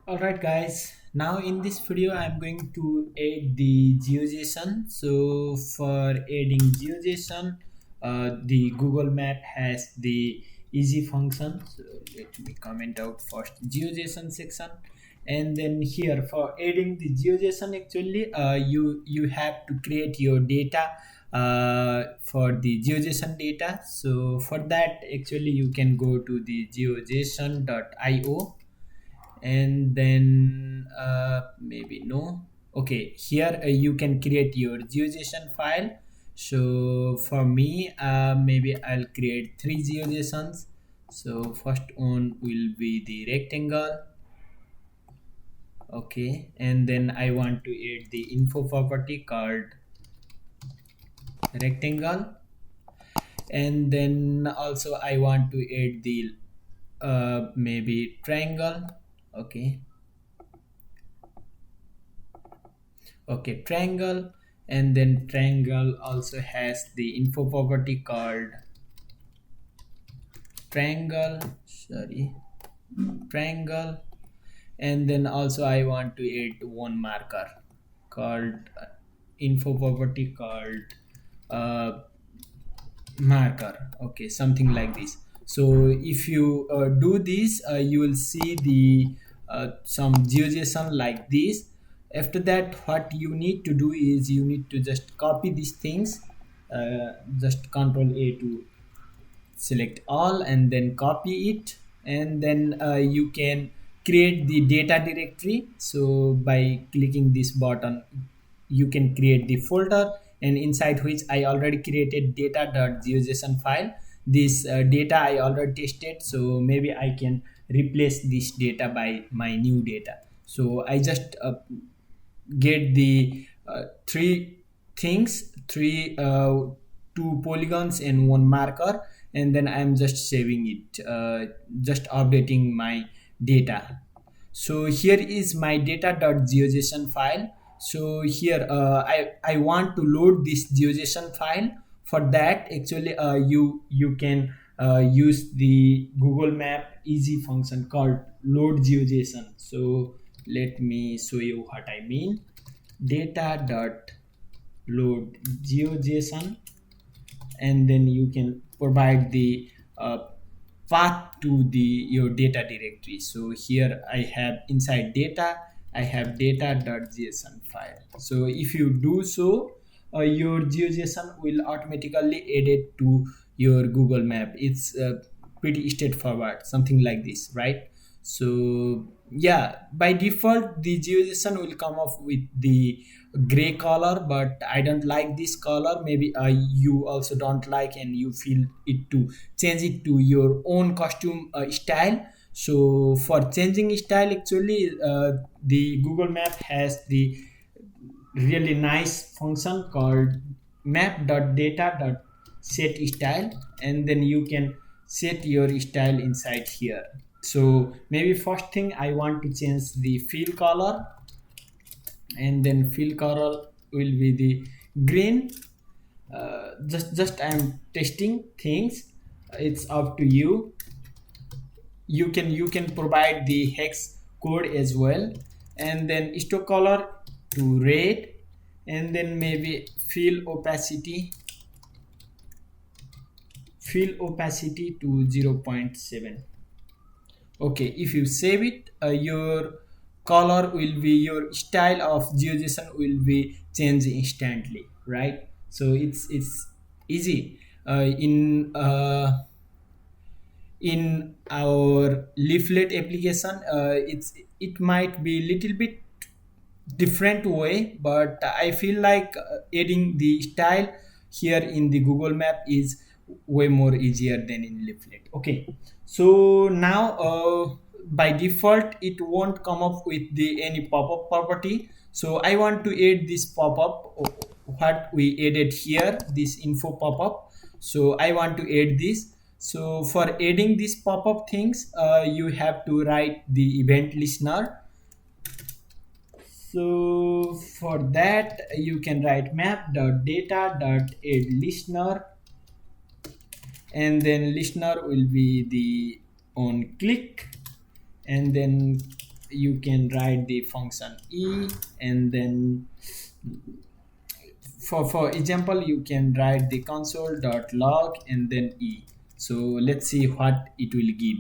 Alright guys, now in this video I'm going to add the GeoJSON. So for adding GeoJSON, the Google Map has the easy function. So let me comment out first GeoJSON section, and then here for adding the GeoJSON actually you have to create your data for the GeoJSON data. So for that actually you can go to the geojson.io, and then maybe no, okay, here you can create your GeoJSON file. So for me maybe I'll create three GeoJSONs. So first one will be the rectangle, okay, and then I want to add the info property called rectangle, and then also I want to add the maybe triangle, okay, okay, triangle, and then triangle also has the info property called triangle, sorry, triangle, and then also I want to add one marker called info property called uh, marker, okay, something like this. So if you do this you will see the some GeoJSON like this. After that what you need to do is you need to just copy these things, just control A to select all and then copy it, and then you can create the data directory. So by clicking this button you can create the folder, and inside which I already created data.geojson file. This data I already tested, so maybe I can replace this data by my new data. So I just get the three things, three two polygons and one marker, and then I'm just saving it, just updating my data. So here is my data.geojson file. So here I want to load this geojson file. For that actually you can use the Google Map easy function called load geojson. So let me show you what I mean. Data.load geojson, and then you can provide the path to the your data directory. So here I have inside data, I have data.json file. So if you do so, your GeoJSON will automatically add it to your Google Map. It's pretty straightforward, something like this, right? So yeah, by default the GeoJSON will come up with the gray color, but I don't like this color. Maybe you also don't like and you feel it to change it to your own costume style. So for changing style actually the Google Map has the really nice function called map.data.setStyle, and then you can set your style inside here. So maybe first thing I want to change the fill color, and then fill color will be the green. Just I'm testing things, it's up to you. You can provide the hex code as well, and then stock color to red, and then maybe fill opacity to 0.7. Okay, if you save it your color will be, your style of GeoJSON will be changed instantly, right? So it's easy. In our leaflet application it might be little bit different way, but I feel like adding the style here in the Google Map is way more easier than in leaflet. Okay, so now by default it won't come up with the any pop-up property. So I want to add this pop-up, what we added here, this info pop-up. So I want to add this. So for adding this pop-up things you have to write the event listener. So for that you can write map.data.addListener, and then listener will be the on click, and then you can write the function e, and then for example you can write the console.log and then e. So let's see what it will give.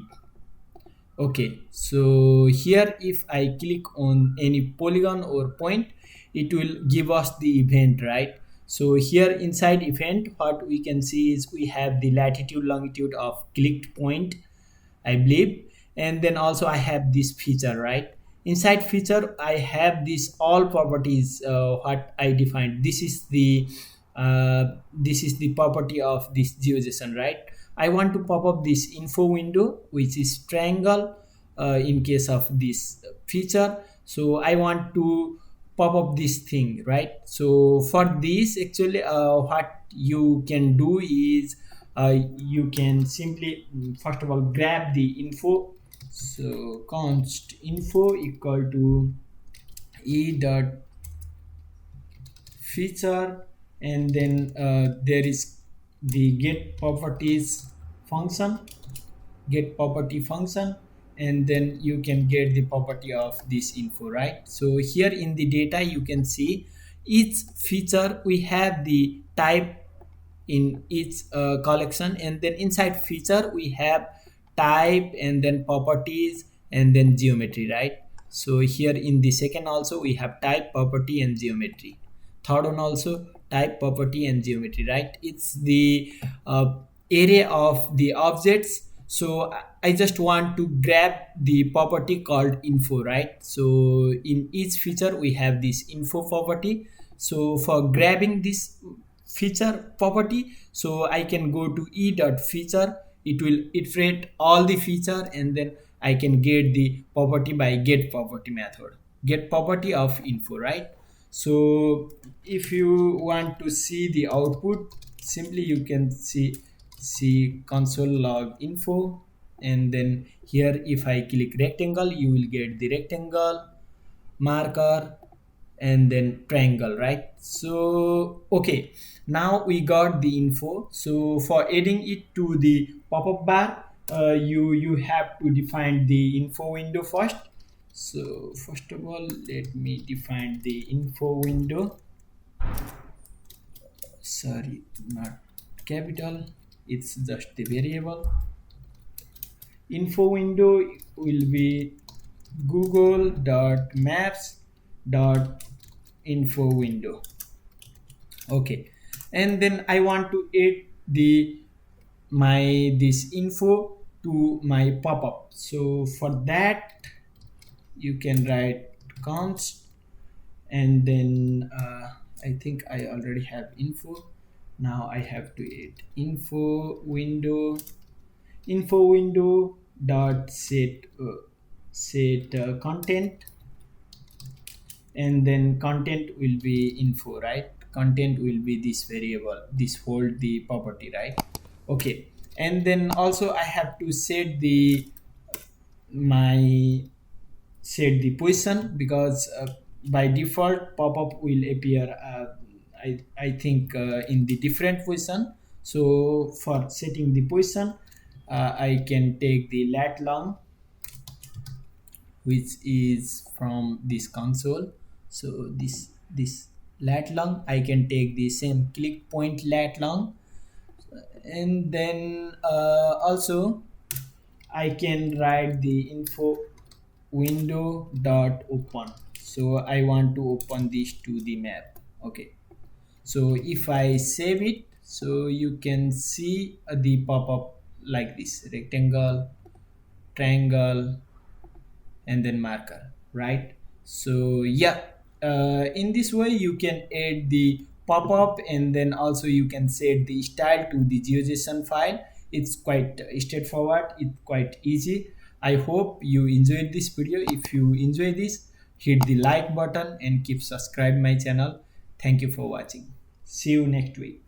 Okay, so here if I click on any polygon or point, it will give us the event, right? So here inside event, what we can see is we have the latitude longitude of clicked point, I believe, and then also I have this feature, right? Inside feature I have this all properties, what I defined. This is the property of this GeoJSON, right? I want to pop up this info window, which is triangle, in case of this feature. So I want to pop up this thing, right? So for this actually, what you can do is, you can simply, first of all, grab the info. So const info equal to e dot feature, and then there is the get properties function, get property function, and then you can get the property of this info, right? So here in the data you can see each feature we have the type in each collection, and then inside feature we have type and then properties and then geometry, right? So here in the second also we have type, property and geometry. Third one also type, property and geometry, right? It's the area of the objects. So I just want to grab the property called info, right? So in each feature we have this info property. So for grabbing this feature property, so I can go to e dot feature, it will iterate all the feature, and then I can get the property by get property method, get property of info, right? So if you want to see the output, simply you can see console log info, and then here if I click rectangle, you will get the rectangle, marker, and then triangle, right? So okay, now we got the info. So for adding it to the pop-up bar, you have to define the info window first. So first of all, let me define the info window. Sorry, not capital, it's just the variable. Info window will be google.maps.info window. Okay, and then I want to add this info to my pop-up. So for that you can write const, and then I think I already have info. Now I have to add info window dot set content, and then content will be info, right? Content will be this variable, this hold the property, right? Okay, and then also I have to set the position, because by default pop-up will appear, I think in the different position. So for setting the position, I can take the lat long, which is from this console. So this lat long, I can take the same click point lat long, and then also I can write the info window dot open. So I want to open this to the map. Okay, so if I save it, so you can see the pop-up like this: rectangle, triangle, and then marker, right? So yeah, in this way you can add the pop-up, and then also you can set the style to the GeoJSON file. It's quite straightforward, it's quite easy. I hope you enjoyed this video. If you enjoy this, hit the like button and keep subscribe my channel. Thank you for watching. See you next week.